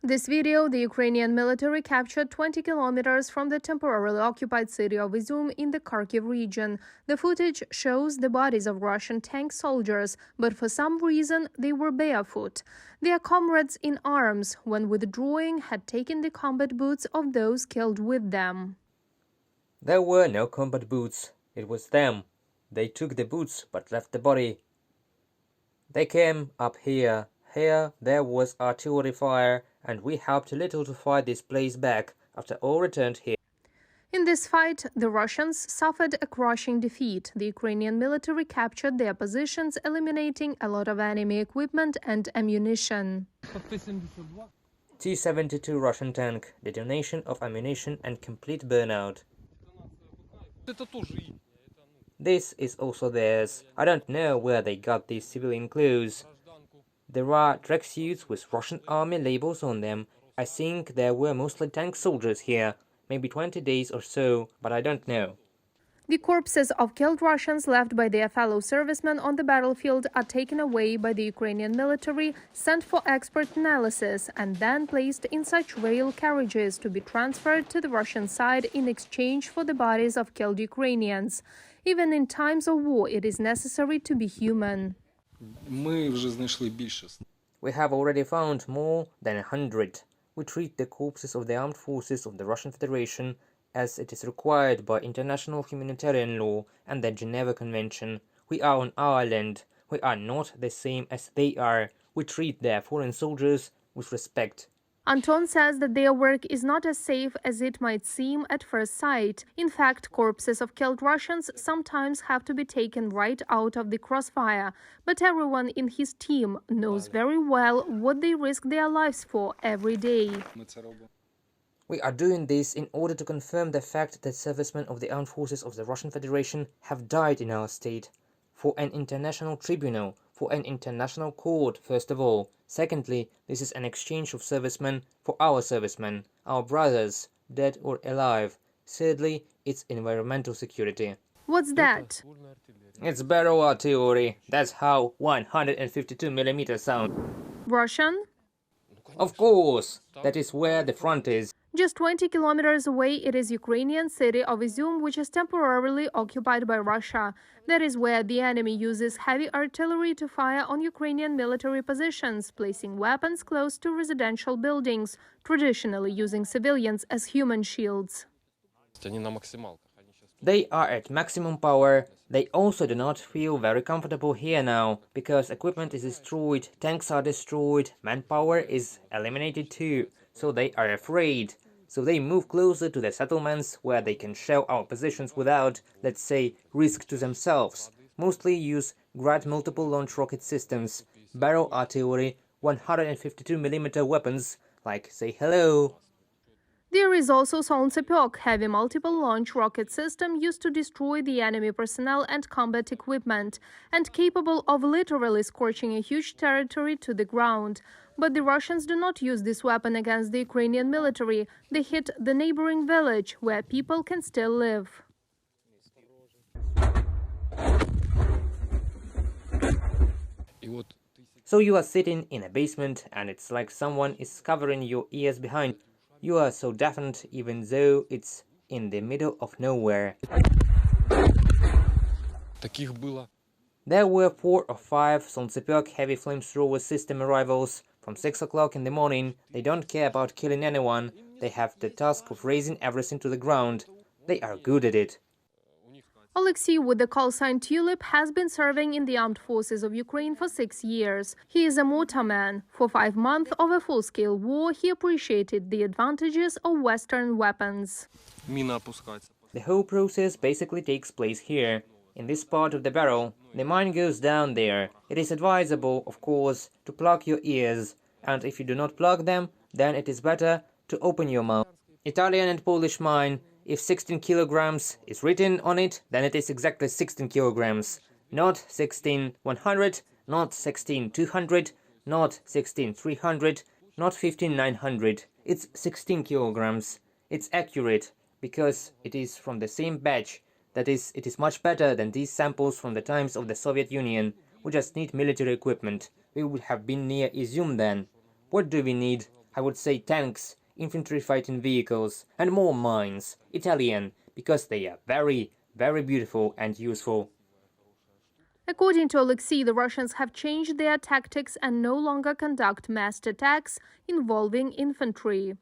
This video, the Ukrainian military captured 20 kilometers from the temporarily occupied city of Izum in the Kharkiv region. The footage shows the bodies of Russian tank soldiers, but for some reason they were barefoot. Their comrades in arms, when withdrawing, had taken the combat boots of those killed with them. There were no combat boots. It was them. They took the boots but left the body. They came up here. Here there was artillery fire, and we helped a little to fight this place back after all returned here. In this fight, the Russians suffered a crushing defeat. The Ukrainian military captured their positions, eliminating a lot of enemy equipment and ammunition. T-72 Russian tank, detonation of ammunition and complete burnout. This is also theirs. I don't know where they got these civilian clothes. There are tracksuits with Russian army labels on them. I think there were mostly tank soldiers here, maybe 20 days or so, but I don't know. The corpses of killed Russians left by their fellow servicemen on the battlefield are taken away by the Ukrainian military, sent for expert analysis, and then placed in such rail carriages to be transferred to the Russian side in exchange for the bodies of killed Ukrainians. Even in times of war, it is necessary to be human. We have already found more than 100. We treat the corpses of the armed forces of the Russian Federation as it is required by international humanitarian law and the Geneva Convention. We are on our land. We are not the same as they are. We treat their foreign soldiers with respect. Anton says that their work is not as safe as it might seem at first sight. In fact, corpses of killed Russians sometimes have to be taken right out of the crossfire. But everyone in his team knows very well what they risk their lives for every day. We are doing this in order to confirm the fact that servicemen of the armed forces of the Russian Federation have died in our state. For an international tribunal, for an international court, first of all. Secondly, this is an exchange of servicemen for our servicemen, our brothers, dead or alive. Thirdly, it's environmental security. What's that? It's barrel artillery. That's how 152mm sound. Russian? Of course, that is where the front is. Just 20 kilometers away, it is Ukrainian city of Izum, which is temporarily occupied by Russia. That is where the enemy uses heavy artillery to fire on Ukrainian military positions, placing weapons close to residential buildings, traditionally using civilians as human shields. They are at maximum power. They also do not feel very comfortable here now, because equipment is destroyed, tanks are destroyed, manpower is eliminated too, so they are afraid. So they move closer to the settlements where they can shell our positions without, let's say, risk to themselves. Mostly use Grad multiple launch rocket systems, barrel artillery, 152mm weapons, like say hello. There is also Solntsepek, heavy multiple launch rocket system used to destroy the enemy personnel and combat equipment, and capable of literally scorching a huge territory to the ground. But the Russians do not use this weapon against the Ukrainian military. They hit the neighboring village, where people can still live. So you are sitting in a basement and it's like someone is covering your ears behind. You are so deafened even though it's in the middle of nowhere. There were 4 or 5 Solntsepek heavy flamethrower system arrivals. From 6 o'clock in the morning, they don't care about killing anyone. They have the task of raising everything to the ground. They are good at it. Alexei, with the call sign Tulip, has been serving in the armed forces of Ukraine for 6 years. He is a motorman. For 5 months of a full-scale war, he appreciated the advantages of Western weapons. The whole process basically takes place here. In this part of the barrel, the mine goes down there. It is advisable, of course, to plug your ears, and if you do not plug them, then it is better to open your mouth. Italian and Polish mine, if 16 kilograms is written on it, then it is exactly 16 kilograms. Not 16,100, not 16,200, not 16,300, not 15,900. It's 16 kilograms. It's accurate, because it is from the same batch. That is, it is much better than these samples from the times of the Soviet Union. We just need military equipment. We would have been near Izum then. What do we need? I would say tanks, infantry fighting vehicles, and more mines. Italian, because they are very, very beautiful and useful. According to Alexei, the Russians have changed their tactics and no longer conduct massed attacks involving infantry.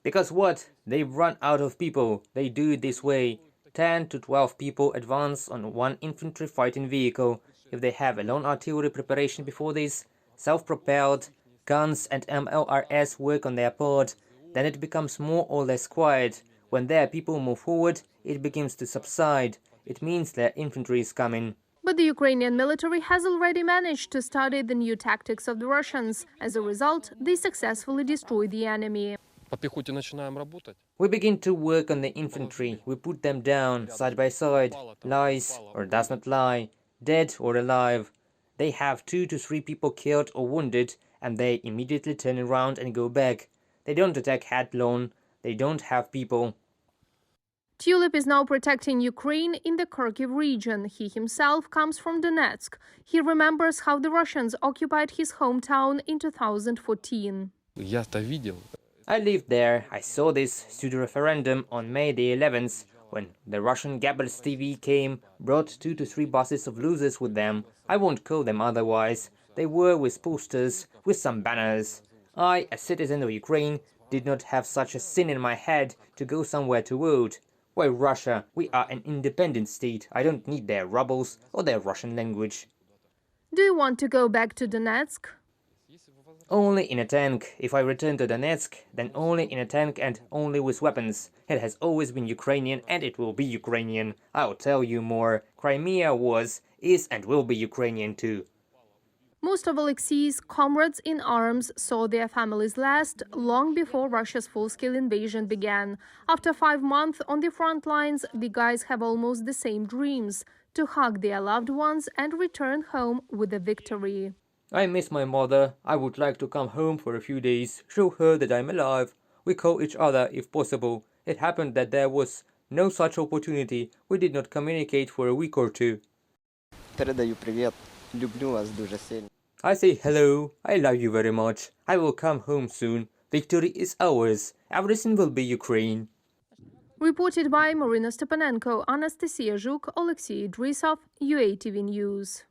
Because what? They've run out of people. They do it this way. 10 to 12 people advance on one infantry fighting vehicle. If they have a lone artillery preparation before this, self-propelled, guns and MLRS work on their part, then it becomes more or less quiet. When their people move forward, it begins to subside. It means their infantry is coming. But the Ukrainian military has already managed to study the new tactics of the Russians. As a result, they successfully destroy the enemy. We begin to work on the infantry. We put them down, side by side, lies or does not lie, dead or alive. They have 2 to 3 people killed or wounded, and they immediately turn around and go back. They don't attack headlong. They don't have people. Tulip is now protecting Ukraine in the Kharkiv region. He himself comes from Donetsk. He remembers how the Russians occupied his hometown in 2014. I lived there. I saw this pseudo-referendum on May the 11th, when the Russian Goebbels TV came, brought 2 to 3 buses of losers with them. I won't call them otherwise. They were with posters, with some banners. I, a citizen of Ukraine, did not have such a sin in my head to go somewhere to vote. Why Russia? We are an independent state. I don't need their rubles or their Russian language. Do you want to go back to Donetsk? Only in a tank. If I return to Donetsk, then only in a tank and only with weapons. It has always been Ukrainian and it will be Ukrainian. I'll tell you more. Crimea was, is and will be Ukrainian too. Most of Alexei's comrades in arms saw their families last long before Russia's full-scale invasion began. After 5 months on the front lines, the guys have almost the same dreams: to hug their loved ones and return home with a victory. I miss my mother. I would like to come home for a few days, show her that I'm alive. We call each other if possible. It happened that there was no such opportunity. We did not communicate for a week or two. Передаю привет. Люблю вас дуже сильно. I say hello, I love you very much. I will come home soon. Victory is ours. Everything will be Ukraine. Reported by Marina Stepanenko, Anastasia Zhuk, Alexei Idrisov, UATV News.